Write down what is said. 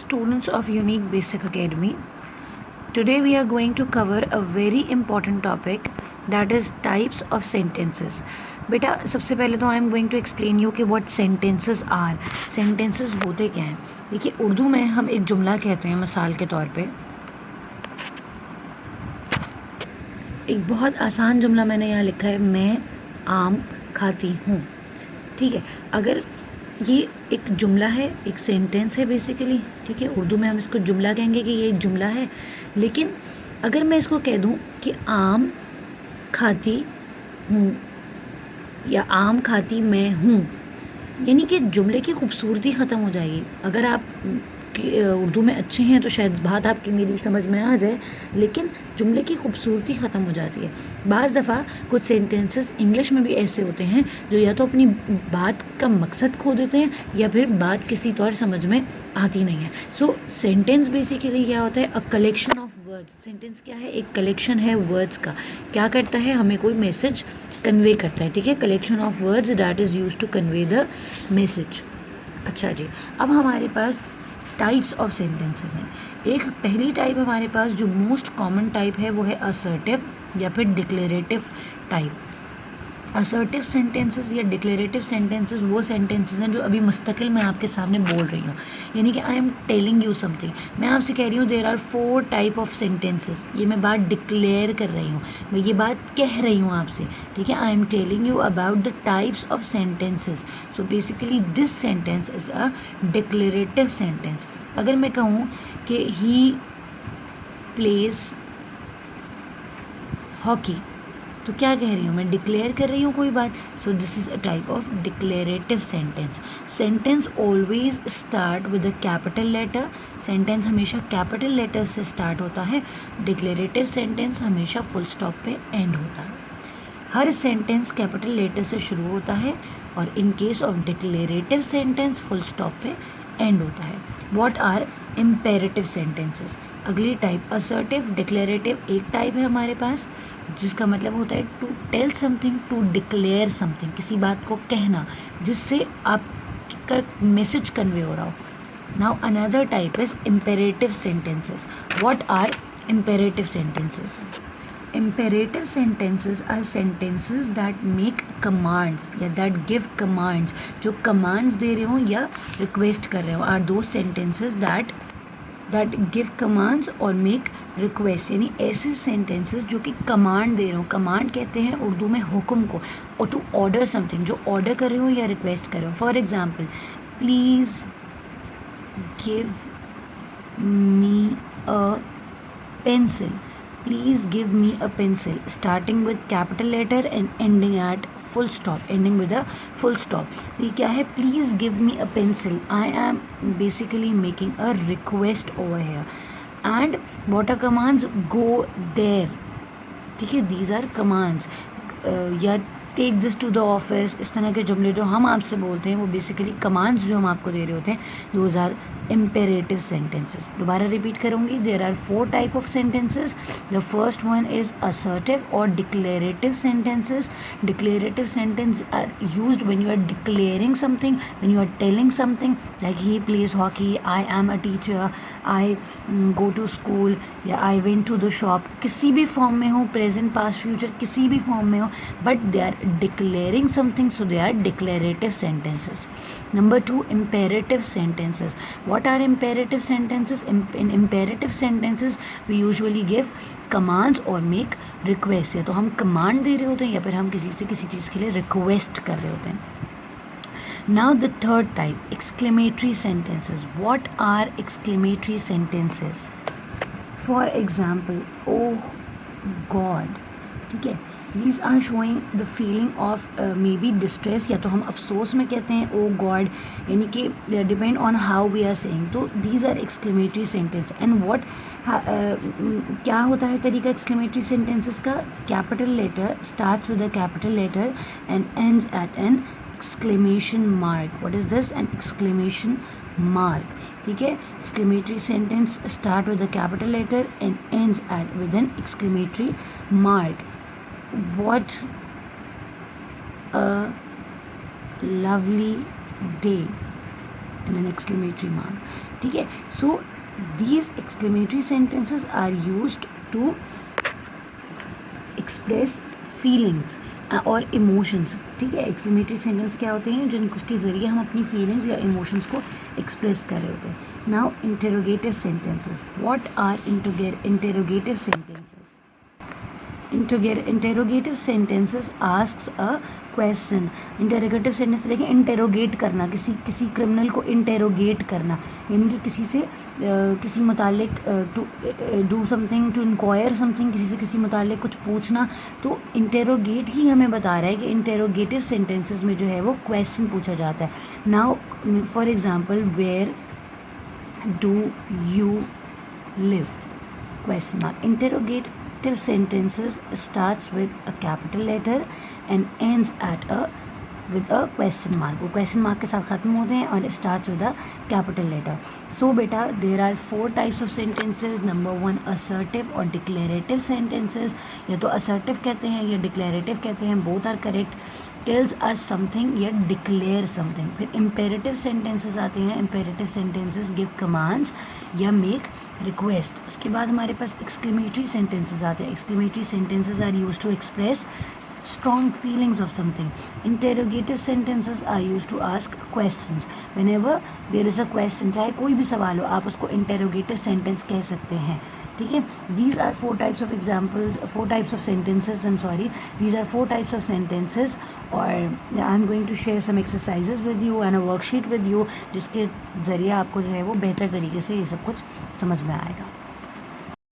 students of Unique Basic Academy. Today we are going to cover a very important topic, that is types of sentences. बेटा सबसे पहले तो I am going to explain you कि what sentences are. Sentences होते क्या हैं. देखिए उर्दू में हम एक जुमला कहते हैं मिसाल के तौर पे. एक बहुत आसान जुमला मैंने यहाँ लिखा है, मैं आम खाती हूँ. ठीक है, अगर ये एक जुमला है, एक सेंटेंस है बेसिकली. ठीक है, उर्दू में हम इसको जुमला कहेंगे कि ये एक जुमला है. लेकिन अगर मैं इसको कह दूँ कि आम खाती हूँ या आम खाती मैं हूँ, यानी कि जुमले की खूबसूरती ख़त्म हो जाएगी. अगर आप उर्दू में अच्छे हैं तो शायद बात आपकी मेरी समझ में आ जाए, लेकिन जुमले की खूबसूरती ख़त्म हो जाती है. बाज़ दफ़ा कुछ सेंटेंसेस इंग्लिश में भी ऐसे होते हैं जो या तो अपनी बात का मकसद खो देते हैं या फिर बात किसी तौर समझ में आती नहीं है. सो सेंटेंस बेसिकली क्या होता है, a collection of words. Sentence क्या है, एक कलेक्शन है वर्ड्स का. क्या करता है, हमें कोई मैसेज कन्वे करता है. ठीक है, collection of words that is use to convey the message. अच्छा जी, अब हमारे पास टाइप्स ऑफ सेंटेंसेस हैं. एक पहली टाइप हमारे पास जो मोस्ट कॉमन टाइप है वो है असर्टिव या फिर डिक्लेरेटिव टाइप. असर्टिव सेंटेंसेस या डिक्लेरेटिव सेंटेंसेस वो सेंटेंसेस हैं जो अभी मुस्तकिल मैं आपके सामने बोल रही हूँ, यानी कि I am telling you something. मैं आपसे कह रही हूँ there are 4 type of sentences. ये मैं बात डिक्लेयर कर रही हूँ, मैं ये बात कह रही हूँ आपसे. ठीक है, आई am telling you about the types of sentences. So basically this sentence is a declarative sentence. अगर मैं कहूँ कि ही प्लेज हॉकी, तो क्या कह रही हूँ मैं, डिक्लेयर कर रही हूँ कोई बात. So this is a type of declarative sentence. Sentence always start with a capital letter. Sentence हमेशा कैपिटल लेटर से स्टार्ट होता है. डिक्लेरेटिव सेंटेंस हमेशा फुल स्टॉप पे एंड होता है. हर सेंटेंस कैपिटल लेटर से शुरू होता है और in case of declarative sentence full stop पे एंड होता है. What are imperative sentences. अगली टाइप असर्टिव. डिक्लेरेटिव एक टाइप है हमारे पास जिसका मतलब होता है to tell something, to declare something, किसी बात को कहना जिससे आपका मैसेज कन्वे हो रहा हो. Now another type is imperative sentences. What are imperative sentences. Imperative sentences are sentences that make commands या that give commands. जो commands दे रहे हो या request कर रहे हो are those sentences that give commands और make request. यानी ऐसे sentences जो कि command दे रहे हो. command कहते हैं उर्दू में हुक्म को, और to order something, जो order कर रहे हो या request कर रहे हो. For example, please give me a pencil. Please give me a pencil. Starting with capital letter and ending at full stop. Ending with a full stop. ये क्या है, please give me a pencil. I am basically making a request over here. And what are commands? Go there. ठीक है, these are commands. या take this to the office, इस तरह के जुमले जो हम आपसे बोलते हैं वो बेसिकली कमांड्स जो हम आपको दे रहे होते हैं, दोज आर इम्पेरेटिव सेंटेंसेस. दोबारा रिपीट करूँगी, there are 4 type of sentences. The first one is assertive और declarative sentences. Declarative sentence are used when you are declaring something, when you are telling something like he plays hockey, I am a teacher, I go to school या I went to the shop. किसी भी form में हो, present past future किसी भी form में हो, but they are declaring something, so they are declarative sentences. Number 2, imperative sentences. What are imperative sentences? In imperative sentences we usually give commands or make requests. या तो हम command दे रहे होते हैं या फिर हम किसी से किसी चीज़ के लिए request कर रहे होते हैं. Now the third type, exclamatory sentences. What are exclamatory sentences? For example, oh God. ठीक है, these are showing the feeling of maybe distress, या तो हम अफसोस में कहते हैं oh God, यानी कि depend on how we are saying. तो these are exclamatory sentence. and what क्या होता है तरीका exclamatory sentences का, capital letter starts with a capital letter and ends at an exclamation mark. what is this? An exclamation mark. ठीक है, exclamatory sentence start with a capital letter and ends with an exclamatory mark. What a lovely day. And an exclamatory mark, ठीक है. सो these exclamatory sentences are used to express feelings और emotions, ठीक है. exclamatory sentence क्या होते हैं, जिनके ज़रिए हम अपनी feelings या emotions को express कर रहे होते हैं. now interrogative sentences. what are interrogative sentences? interrogative sentences asks a question. interrogative sentence देखिए, interrogate करना, किसी क्रिमिनल को interrogate करना, यानी कि किसी से किसी मुतालिक to do something, to inquire something, किसी से किसी मुतालिक कुछ पूछना. तो interrogate ही हमें बता रहा है कि interrogative sentences में जो है वो question पूछा जाता है. now for example, where do you live? question mark. interrogative sentences starts with a capital letter and ends with a question mark. वो question mark के साथ ख़त्म होते हैं और starts with a capital letter. so बेटा, there are 4 types of sentences. number 1 assertive और declarative sentences. या तो assertive कहते हैं या declarative कहते हैं, both are correct. tells us something या declare something. फिर imperative sentences आते हैं. imperative sentences give commands या make request. उसके बाद हमारे पास exclamatory sentences आते हैं. exclamatory sentences are used to express strong feelings of something. interrogative sentences are used to ask questions. whenever there is a question, चाहे कोई भी सवाल हो, आप उसको interrogative sentence कह सकते हैं, ठीक है. these are 4 types of examples, 4 types of sentences. these are 4 types of sentences. और I'm going to share some exercises with you and a worksheet with you, जिसके ज़रिए आपको जो है वो बेहतर तरीके से ये सब कुछ समझ में आएगा.